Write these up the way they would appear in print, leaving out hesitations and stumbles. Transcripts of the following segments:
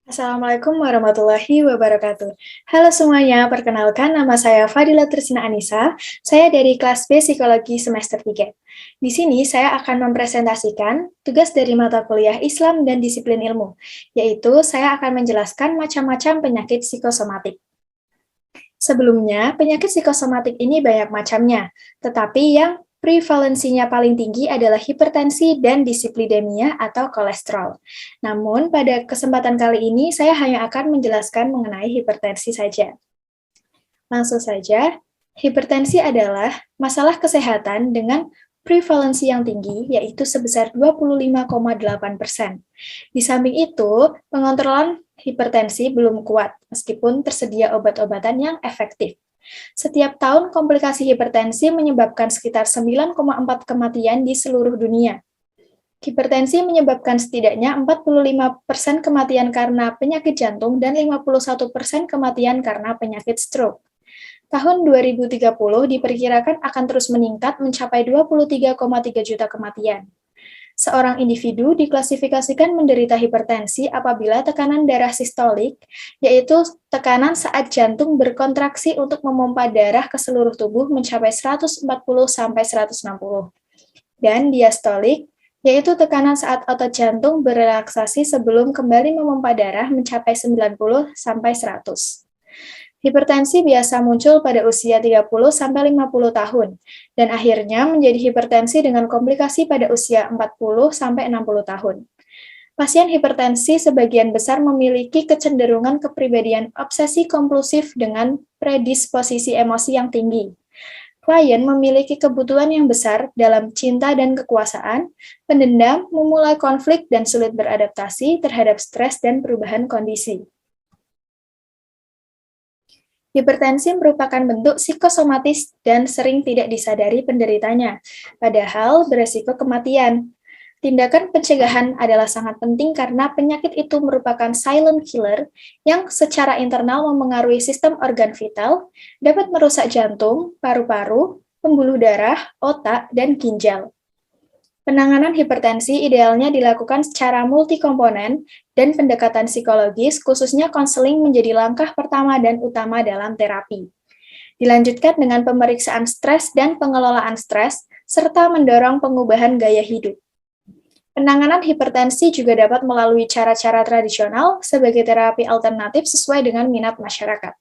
Assalamualaikum warahmatullahi wabarakatuh. Halo semuanya, perkenalkan nama saya Fadila Trisna Anissa. Saya dari kelas B Psikologi semester 3. Di sini saya akan mempresentasikan tugas dari mata kuliah Islam dan Disiplin Ilmu, yaitu saya akan menjelaskan macam-macam penyakit psikosomatik. Sebelumnya, penyakit psikosomatik ini banyak macamnya, tetapi yang prevalensinya paling tinggi adalah hipertensi dan dislipidemia atau kolesterol. Namun, pada kesempatan kali ini saya hanya akan menjelaskan mengenai hipertensi saja. Langsung saja, hipertensi adalah masalah kesehatan dengan prevalensi yang tinggi, yaitu sebesar 25,8%. Di samping itu, pengontrolan hipertensi belum kuat, meskipun tersedia obat-obatan yang efektif. Setiap tahun, komplikasi hipertensi menyebabkan sekitar 9,4 kematian di seluruh dunia. Hipertensi menyebabkan setidaknya 45% kematian karena penyakit jantung dan 51% kematian karena penyakit stroke. Tahun 2030 diperkirakan akan terus meningkat mencapai 23,3 juta kematian. Seorang individu diklasifikasikan menderita hipertensi apabila tekanan darah sistolik, yaitu tekanan saat jantung berkontraksi untuk memompa darah ke seluruh tubuh mencapai 140-160. Dan diastolik, yaitu tekanan saat otot jantung berelaksasi sebelum kembali memompa darah mencapai 90-100. Hipertensi biasa muncul pada usia 30-50 tahun, dan akhirnya menjadi hipertensi dengan komplikasi pada usia 40-60 tahun. Pasien hipertensi sebagian besar memiliki kecenderungan kepribadian obsesi kompulsif dengan predisposisi emosi yang tinggi. Klien memiliki kebutuhan yang besar dalam cinta dan kekuasaan, pendendam, memulai konflik, dan sulit beradaptasi terhadap stres dan perubahan kondisi. Hipertensi merupakan bentuk psikosomatis dan sering tidak disadari penderitanya, padahal beresiko kematian. Tindakan pencegahan adalah sangat penting karena penyakit itu merupakan silent killer yang secara internal memengaruhi sistem organ vital, dapat merusak jantung, paru-paru, pembuluh darah, otak, dan ginjal. Penanganan hipertensi idealnya dilakukan secara multikomponen dan pendekatan psikologis, khususnya konseling menjadi langkah pertama dan utama dalam terapi. Dilanjutkan dengan pemeriksaan stres dan pengelolaan stres, serta mendorong pengubahan gaya hidup. Penanganan hipertensi juga dapat melalui cara-cara tradisional sebagai terapi alternatif sesuai dengan minat masyarakat.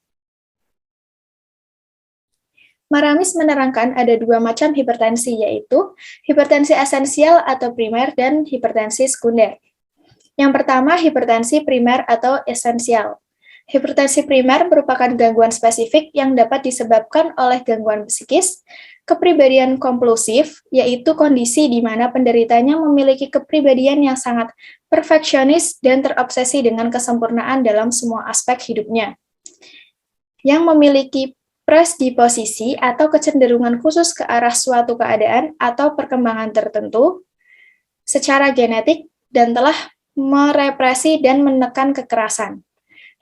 Maramis menerangkan ada dua macam hipertensi, yaitu hipertensi esensial atau primer dan hipertensi sekunder. Yang pertama, hipertensi primer atau esensial. Hipertensi primer merupakan gangguan spesifik yang dapat disebabkan oleh gangguan psikis, kepribadian kompulsif, yaitu kondisi di mana penderitanya memiliki kepribadian yang sangat perfeksionis dan terobsesi dengan kesempurnaan dalam semua aspek hidupnya. Yang memiliki predisposisi atau kecenderungan khusus ke arah suatu keadaan atau perkembangan tertentu secara genetik dan telah merepresi dan menekan kekerasan.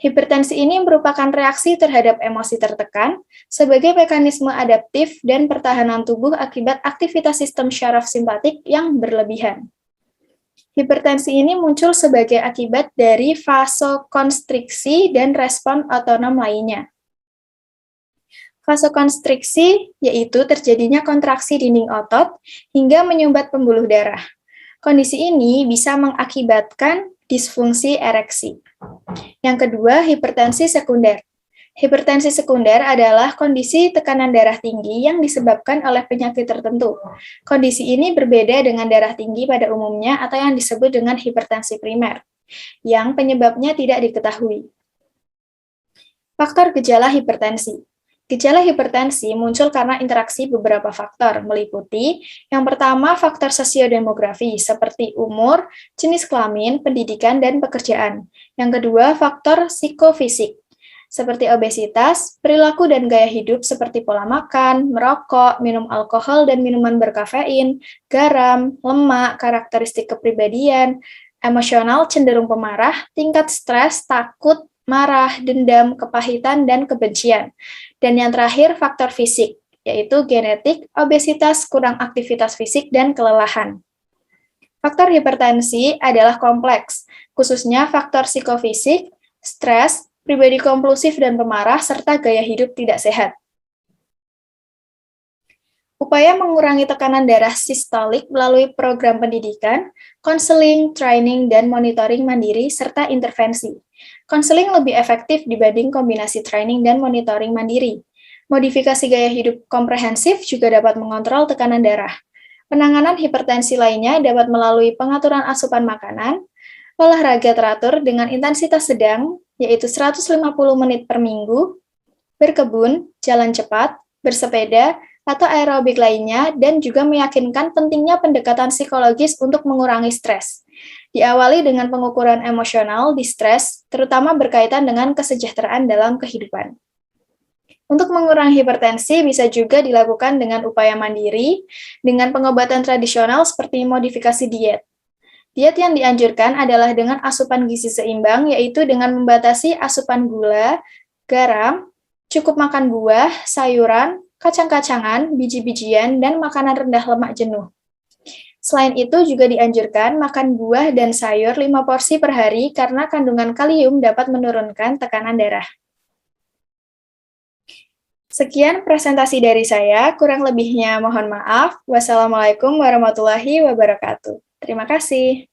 Hipertensi ini merupakan reaksi terhadap emosi tertekan sebagai mekanisme adaptif dan pertahanan tubuh akibat aktivitas sistem syaraf simpatik yang berlebihan. Hipertensi ini muncul sebagai akibat dari vasokonstriksi dan respon otonom lainnya. Vasokonstriksi yaitu terjadinya kontraksi dinding otot hingga menyumbat pembuluh darah. Kondisi ini bisa mengakibatkan disfungsi ereksi. Yang kedua, hipertensi sekunder. Hipertensi sekunder adalah kondisi tekanan darah tinggi yang disebabkan oleh penyakit tertentu. Kondisi ini berbeda dengan darah tinggi pada umumnya atau yang disebut dengan hipertensi primer, yang penyebabnya tidak diketahui. Faktor gejala hipertensi. Gejala hipertensi muncul karena interaksi beberapa faktor, meliputi yang pertama faktor sosiodemografi seperti umur, jenis kelamin, pendidikan, dan pekerjaan. Yang kedua faktor psikofisik seperti obesitas, perilaku dan gaya hidup seperti pola makan, merokok, minum alkohol dan minuman berkafein, garam, lemak, karakteristik kepribadian, emosional cenderung pemarah, tingkat stres, takut, marah, dendam, kepahitan, dan kebencian. Dan yang terakhir, faktor fisik, yaitu genetik, obesitas, kurang aktivitas fisik, dan kelelahan. Faktor hipertensi adalah kompleks, khususnya faktor psikofisik, stres, pribadi kompulsif dan pemarah, serta gaya hidup tidak sehat. Upaya mengurangi tekanan darah sistolik melalui program pendidikan, konseling, training, dan monitoring mandiri, serta intervensi. Konseling lebih efektif dibanding kombinasi training dan monitoring mandiri. Modifikasi gaya hidup komprehensif juga dapat mengontrol tekanan darah. Penanganan hipertensi lainnya dapat melalui pengaturan asupan makanan, olahraga teratur dengan intensitas sedang, yaitu 150 menit per minggu, berkebun, jalan cepat, bersepeda, atau aerobik lainnya, dan juga meyakinkan pentingnya pendekatan psikologis untuk mengurangi stres. Diawali dengan pengukuran emosional di stres, terutama berkaitan dengan kesejahteraan dalam kehidupan. Untuk mengurangi hipertensi bisa juga dilakukan dengan upaya mandiri, dengan pengobatan tradisional seperti modifikasi diet. Diet yang dianjurkan adalah dengan asupan gizi seimbang, yaitu dengan membatasi asupan gula, garam, cukup makan buah, sayuran, kacang-kacangan, biji-bijian, dan makanan rendah lemak jenuh. Selain itu juga dianjurkan makan buah dan sayur 5 porsi per hari karena kandungan kalium dapat menurunkan tekanan darah. Sekian presentasi dari saya, kurang lebihnya mohon maaf. Wassalamualaikum warahmatullahi wabarakatuh. Terima kasih.